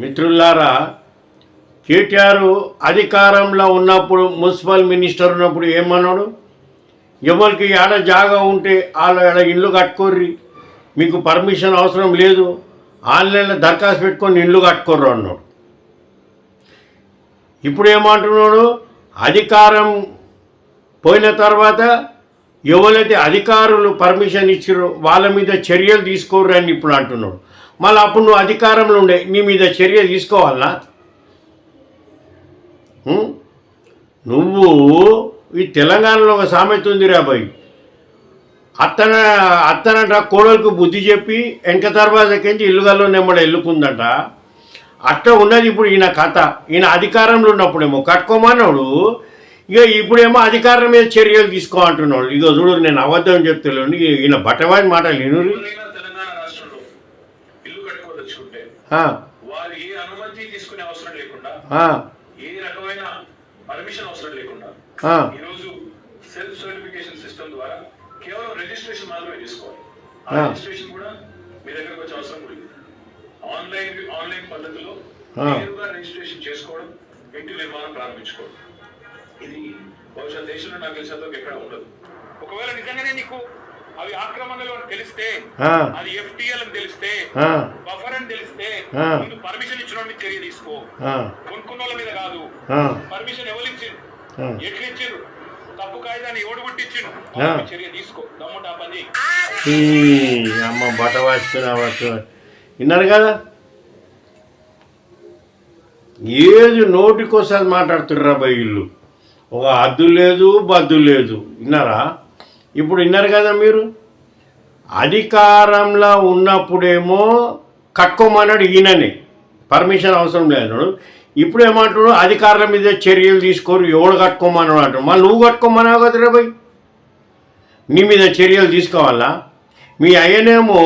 మిత్రులారా, కేటీఆర్ అధికారంలో ఉన్నప్పుడు మున్సిపల్ మినిస్టర్ ఉన్నప్పుడు ఏమన్నాడు? ఎవరికి ఆడ జాగా ఉంటే వాళ్ళ ఇల్లు కట్టుకోర్రి, మీకు పర్మిషన్ అవసరం లేదు, ఆన్లైన్లో దరఖాస్తు పెట్టుకొని ఇల్లు కట్టుకోర్రు అన్నాడు. ఇప్పుడు ఏమంటున్నాడు? అధికారం పోయిన తర్వాత ఎవరైతే అధికారులు పర్మిషన్ ఇచ్చారో వాళ్ళ మీద చర్యలు తీసుకోర్రు అని ఇప్పుడు అంటున్నాడు. మళ్ళీ అప్పుడు నువ్వు అధికారంలో ఉండే నీ మీద చర్య తీసుకోవాలా? నువ్వు ఈ తెలంగాణలో ఒక సామెత ఉంది రాబాయ్, అత్తనంట కోడలకు బుద్ధి చెప్పి వెనక తర్వాతకించి ఇల్లుగల్లో నెమ్మడ ఎల్లుకుందంట. అట్లా ఉన్నది ఇప్పుడు ఈయన కథ. ఈయన అధికారంలో ఉన్నప్పుడేమో కట్టుకోమన్నాడు, ఇక ఇప్పుడేమో అధికారం మీద చర్యలు తీసుకో అంటున్నాడు. ఇక చూడు, నేను అబద్ధం చెప్తున్నాను, ఈయన బట్టవాడి మాటలు వినురి. పర్మిషన్ అవసరం లేకుండా ఈరోజు సెల్ఫ్ సర్టిఫికేషన్ సిస్టమ్ ద్వారా కేవలం రిజిస్ట్రేషన్ మాత్రమే చేసుకోవాలి. ఆ రిజిస్ట్రేషన్ కూడా మీ దగ్గరకు వచ్చే అవసరం కూడా ఆన్లైన్ పద్ధతిలో నేరుగా రిజిస్ట్రేషన్ చేసుకోవడం, ఇంటి నిర్మాణం ప్రారంభించుకోవడం. ఇది బహుశా దేశంలో నాకు తెలిసినంత ఎక్కడ ఉండదు. ఒకవేళ నిజంగానే నీకు అవి ఆక్రమణలో తెలిస్తే, అది ఎఫ్టీఎల్ అని తెలిస్తే, బఫర్ అని తెలిస్తే, ముందు పర్మిషన్ ఇచ్చిన మీద చర్య తీసుకో. కొనుక్కున్న వాళ్ళ మీద కాదు. పర్మిషన్ ఎవరు ఇచ్చిండు, ఎట్లు ఇచ్చిండు, తప్పు కాయిదాన్ని ఎవడు గుట్టించిండు, చర్య తీసుకో. దమ్ముంటే ఆ పని అమ్మ బట్టవాడుతున్నా విన్నారు కదా, ఏది నోటికోసారి మాట్లాడుతుర్రా బై ఇల్లు. ఒక హద్దు లేదు, బద్దు లేదు. విన్నారా? ఇప్పుడు విన్నారు కదా మీరు. అధికారంలో ఉన్నప్పుడేమో కట్టుకోమన్నాడు ఈయనని, పర్మిషన్ అవసరం లేదు. ఇప్పుడు ఏమంటున్నాడు? అధికారుల మీద చర్యలు తీసుకోరు, ఎవడు కట్టుకోమన్నాడు అంటాడు. మళ్ళీ నువ్వు కట్టుకోమన్నావు కదరా భయ్, నీ మీద చర్యలు తీసుకోవాలా? మీ అయ్యనేమో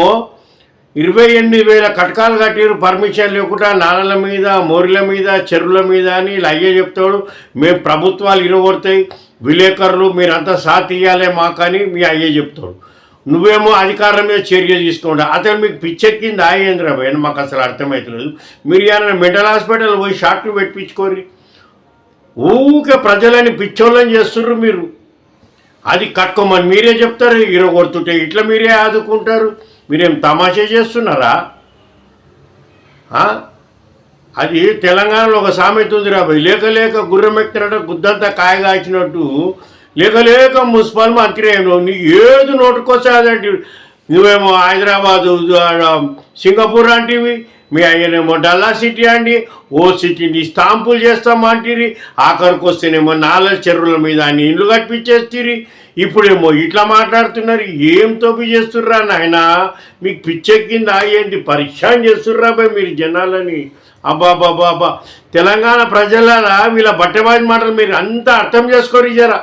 28,000 కటకాలు కట్టిరు పర్మిషన్ లేకుండా, నాలల మీద, మోరిల మీద, చెరువుల మీద అని ఇలా అయ్యే చెప్తాడు. మేము ప్రభుత్వాలు ఇరగొడతాయి, విలేకరులు మీరంతా సాత్ ఇయ్యాలే మాకని మీ అయ్యే చెప్తాడు. నువ్వేమో అధికారం మీద చర్య తీసుకోండి. అతను మీకు పిచ్చెక్కింది ఆయేంద్ర భయ్, మాకు అసలు అర్థమవుతలేదు. మీరు ఏమైనా మెంటల్ హాస్పిటల్ పోయి షార్ట్లు పెట్టించుకోరి. ఊకే ప్రజలని పిచ్చోళ్ళని చేస్తుర్రు మీరు. అది కట్టుకోమని మీరే చెప్తారు, ఇరగొడుతుంటే ఇట్లా మీరే ఆదుకుంటారు. మీరేం తమాషా చేస్తున్నారా? అది తెలంగాణలో ఒక సామెత ఉంది రాబాయ్, లేక లేక గుర్రం ఎక్కినట్టు గుద్దంతా కాయగాచినట్టు, లేక లేక మున్సిపల్ మంత్రి ఏమో నీకు ఏది నోటుకొస్తే అదంటే, నువ్వేమో హైదరాబాదు, సింగపూర్ అంటివి, మీ అయ్యనేమో డల్లా సిటీ అండి, ఓ సిటీని స్టాంపులు చేస్తామంటిరి, ఆఖరికి వస్తేనేమో 4 చెరువుల మీద అన్ని ఇండ్లు కట్టించేస్తుంది. ఇప్పుడేమో ఇట్లా మాట్లాడుతున్నారు. ఏం తోపి చేస్తుర్రా నాయన, మీకు పిచ్చెక్కిందా ఏంటి? పరిశాన్ చేస్తుర్రా బాయ్ మీరు జనాలని. అబ్బాబాబా, తెలంగాణ ప్రజల వీళ్ళ బట్టబాజీ మాటలు మీరు అంతా అర్థం చేసుకోరు జరా.